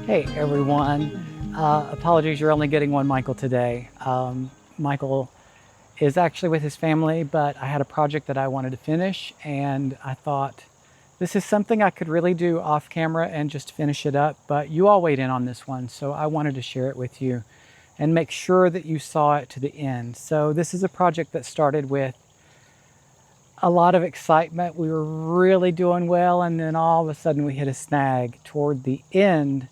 Hey everyone, apologies you're only getting one Michael today. Michael is actually with his family, but I had a project that I wanted to finish and I thought this is something I could really do off camera and just finish it up, but you all weighed in on this one, so I wanted to share it with you and make sure that you saw it to the end. So this is a project that started with a lot of excitement. We were really doing well, and then all of a sudden we hit a snag toward the end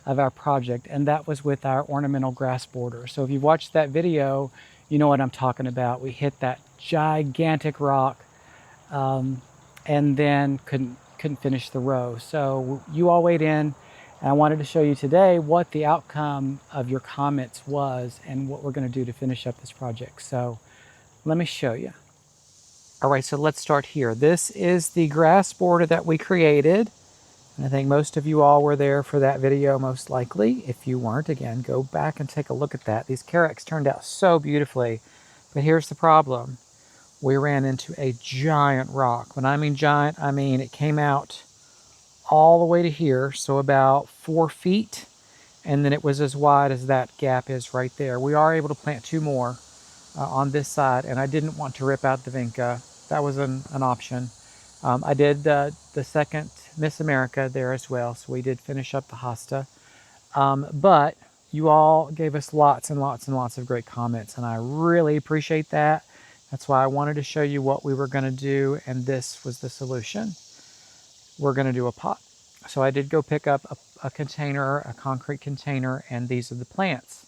of our project, and that was with our ornamental grass border. So if you watched that video, you know what I'm talking about. We hit that gigantic rock and then couldn't finish the row. So you all weighed in, and I wanted to show you today what the outcome of your comments was and what we're going to do to finish up this project. So let me show you. All right, so let's start here. This is the grass border that we created. And I think most of you all were there for that video, most likely. If you weren't, again, go back and take a look at that. These Carex turned out so beautifully. But here's the problem. We ran into a giant rock. When I mean giant, I mean it came out all the way to here, so about 4 feet. And then it was as wide as that gap is right there. We are able to plant 2 more on this side, and I didn't want to rip out the vinca. That was an option. I did the second Miss America there as well, so we did finish up the hosta. But you all gave us lots and lots and lots of great comments, and I really appreciate that. That's why I wanted to show you what we were going to do, and this was the solution. We're going to do a pot. So I did go pick up a container, a concrete container, and these are the plants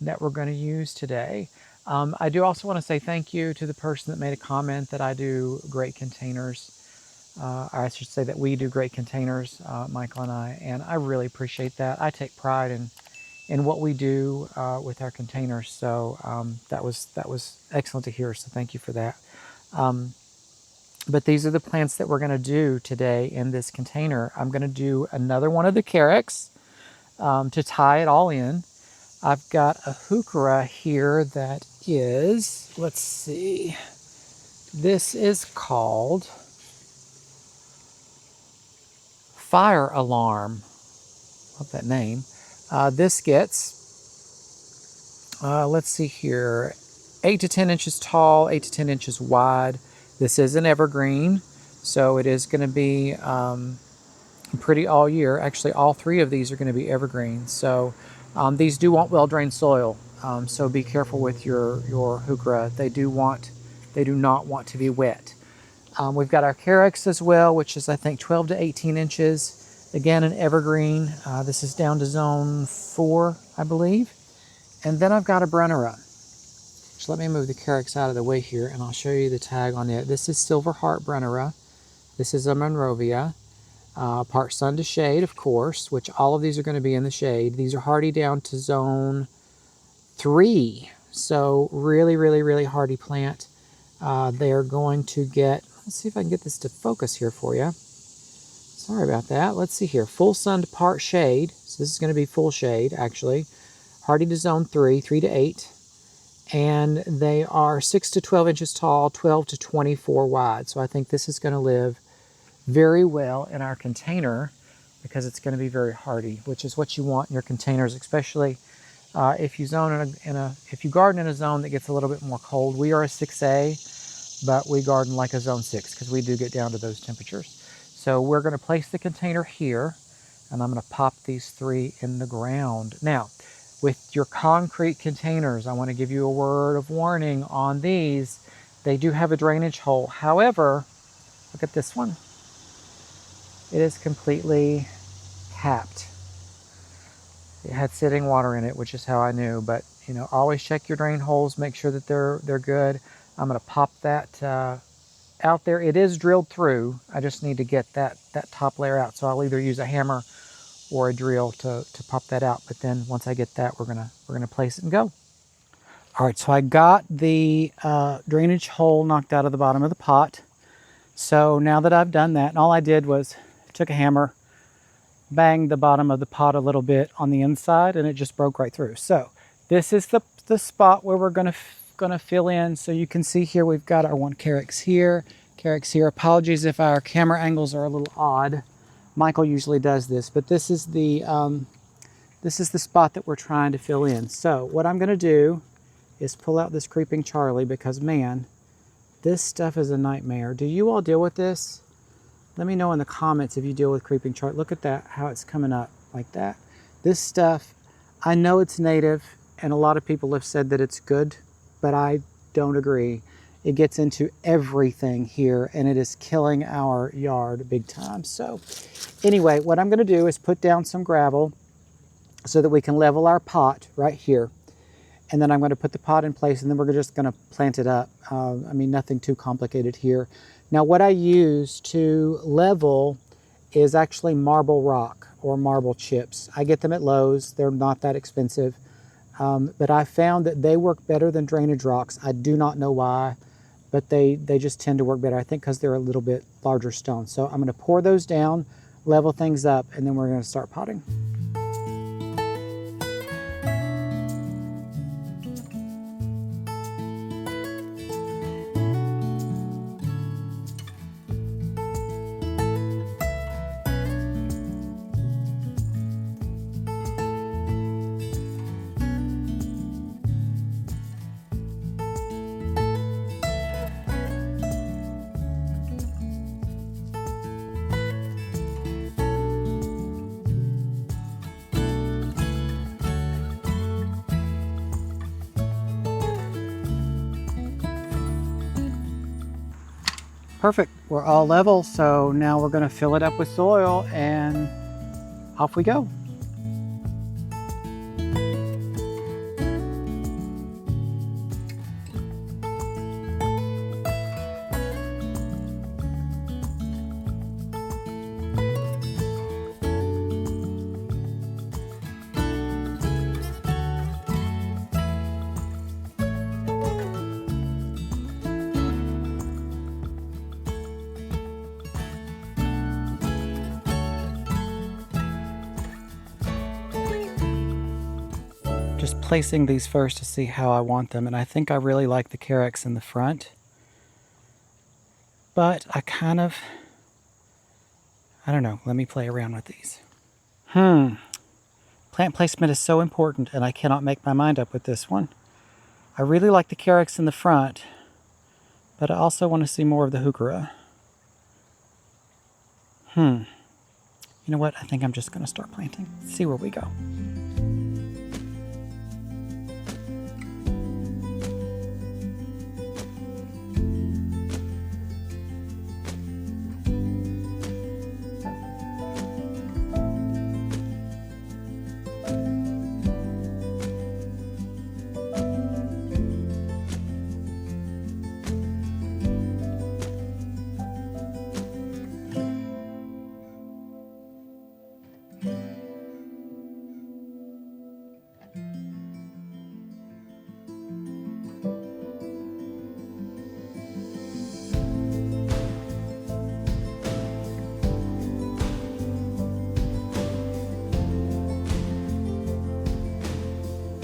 that we're going to use today. I do also want to say thank you to the person that made a comment that I do great containers. Or I should say that we do great containers, Michael and I really appreciate that. I take pride in what we do with our containers, so that was excellent to hear, so thank you for that. But these are the plants that we're going to do today in this container. I'm going to do another one of the Carex to tie it all in. I've got a Heuchera here that is, let's see, this is called Fire Alarm. Love that name. This gets, let's see here, 8 to 10 inches tall, 8 to 10 inches wide. This is an evergreen, so it is going to be pretty all year. Actually, all 3 of these are going to be evergreen. So these do want well-drained soil, so be careful with your Heuchera. They do not want to be wet. We've got our Carex as well, which is I think 12 to 18 inches. Again, an evergreen. This is down to zone 4, I believe. And then I've got a Brunnera. So let me move the Carex out of the way here, and I'll show you the tag on it. This is Silver Heart Brunnera. This is a Monrovia. Part sun to shade, of course, which all of these are going to be in the shade. These are hardy down to zone 3. So really, really, really hardy plant. They are going to get, let's see if I can get this to focus here for you. Sorry about that. Let's see here. Full sun to part shade. So this is going to be full shade, actually. Hardy to zone 3, 3 to 8. And they are 6 to 12 inches tall, 12 to 24 wide. So I think this is going to live very well in our container because it's going to be very hardy, which is what you want in your containers, especially if you if you garden in a zone that gets a little bit more cold. We are a 6A, but we garden like a zone 6 because we do get down to those temperatures. So we're going to place the container here, and I'm going to pop these 3 in the ground. Now, with your concrete containers, I want to give you a word of warning on these. They do have a drainage hole. However, look at this one. It is completely capped. It had sitting water in it, which is how I knew. But you know, always check your drain holes. Make sure that they're good. I'm going to pop that out there. It is drilled through. I just need to get that top layer out. So I'll either use a hammer or a drill to pop that out. But then once I get that, we're gonna place it and go. All right. So I got the drainage hole knocked out of the bottom of the pot. So now that I've done that, and all I did was took a hammer, banged the bottom of the pot a little bit on the inside, and it just broke right through. So this is the spot where we're gonna fill in. So you can see here we've got our one Carex here. Apologies if our camera angles are a little odd. Michael usually does this, but this is the this is the spot that we're trying to fill in. So what I'm gonna do is pull out this Creeping Charlie because man, this stuff is a nightmare. Do you all deal with this? Let me know in the comments if you deal with Creeping Charlie. Look at that, how it's coming up like that. This stuff, I know it's native and a lot of people have said that it's good, but I don't agree. It gets into everything here and it is killing our yard big time. So anyway, what I'm gonna do is put down some gravel so that we can level our pot right here. And then I'm gonna put the pot in place and then we're just gonna plant it up. I mean, nothing too complicated here. Now what I use to level is actually marble rock or marble chips. I get them at Lowe's, they're not that expensive. But I found that they work better than drainage rocks. I do not know why, but they just tend to work better. I think because they're a little bit larger stone. So I'm gonna pour those down, level things up, and then we're gonna start potting. Perfect, we're all level, so now we're gonna fill it up with soil and off we go. Just placing these first to see how I want them, and I think I really like the Carex in the front, but I don't know, let me play around with these. Plant placement is so important and I cannot make my mind up with this one. I really like the Carex in the front, but I also want to see more of the Heuchera. You know what, I think I'm just gonna start planting, see where we go.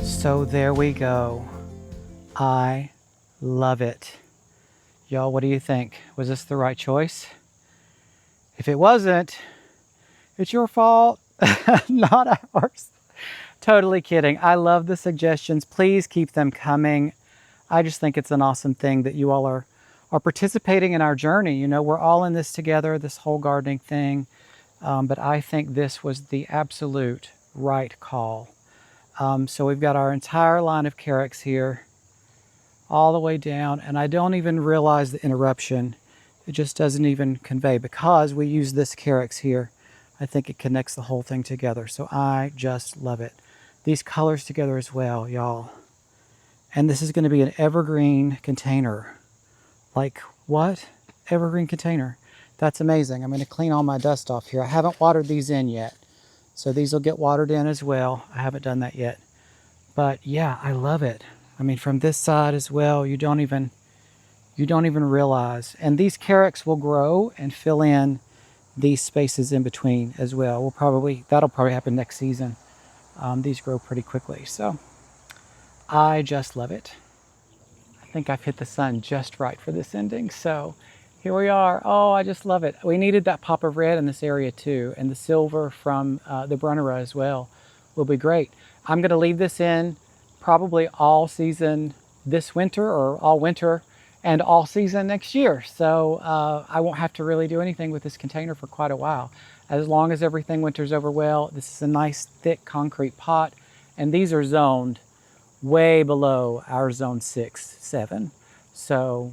So there we go. I love it. Y'all, what do you think? Was this the right choice? If it wasn't, it's your fault, not ours. Totally kidding. I love the suggestions. Please keep them coming. I just think it's an awesome thing that you all are participating in our journey. You know, we're all in this together, this whole gardening thing. But I think this was the absolute right call. So we've got our entire line of Carex here, all the way down, and I don't even realize the interruption. It just doesn't even convey because we use this Carex here. I think it connects the whole thing together. So I just love it. These colors together as well, y'all. And this is going to be an evergreen container. Like what? Evergreen container. That's amazing. I'm going to clean all my dust off here. I haven't watered these in yet. So these will get watered in as well. I haven't done that yet. But yeah, I love it. I mean, from this side as well, you don't even realize. And these Carex will grow and fill in these spaces in between as well. That'll probably happen next season. These grow pretty quickly. So I just love it. I think I've hit the sun just right for this ending. So here we are. Oh, I just love it. We needed that pop of red in this area too, and the silver from the Brunnera as well will be great. I'm going to leave this in probably all season this winter, or all winter and all season next year. So I won't have to really do anything with this container for quite a while. As long as everything winters over well. This is a nice thick concrete pot, and these are zoned way below our zone 6, 7. So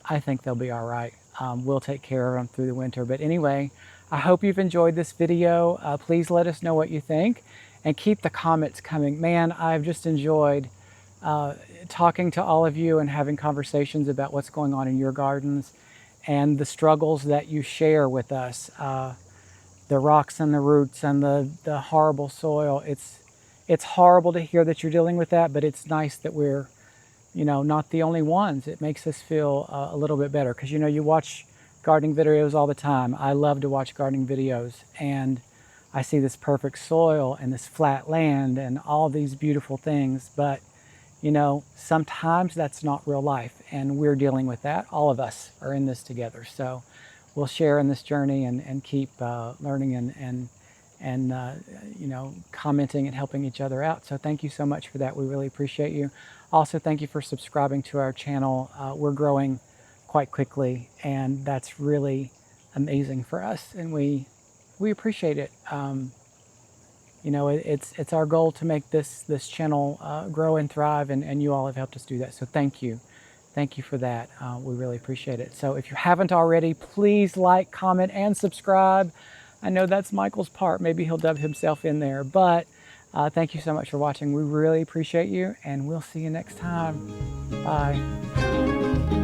I think they'll be all right. We'll take care of them through the winter. But anyway, I hope you've enjoyed this video. Please let us know what you think and keep the comments coming. Man, I've just enjoyed talking to all of you and having conversations about what's going on in your gardens and the struggles that you share with us. The rocks and the roots and the horrible soil. It's horrible to hear that you're dealing with that, but it's nice that we're, you know, not the only ones. It makes us feel a little bit better, because you know, you watch gardening videos all the time. I love to watch gardening videos, and I see this perfect soil and this flat land and all these beautiful things, but you know, sometimes that's not real life, and we're dealing with that. All of us are in this together, so we'll share in this journey and keep learning and you know, commenting and helping each other out. So thank you so much for that. We really appreciate you. Also, thank you for subscribing to our channel. We're growing quite quickly, and that's really amazing for us, and we appreciate it. You know, it's our goal to make this channel grow and thrive, and you all have helped us do that. So thank you. Thank you for that. We really appreciate it. So if you haven't already, please like, comment, and subscribe. I know that's Michael's part. Maybe he'll dub himself in there. But thank you so much for watching. We really appreciate you, and we'll see you next time. Bye.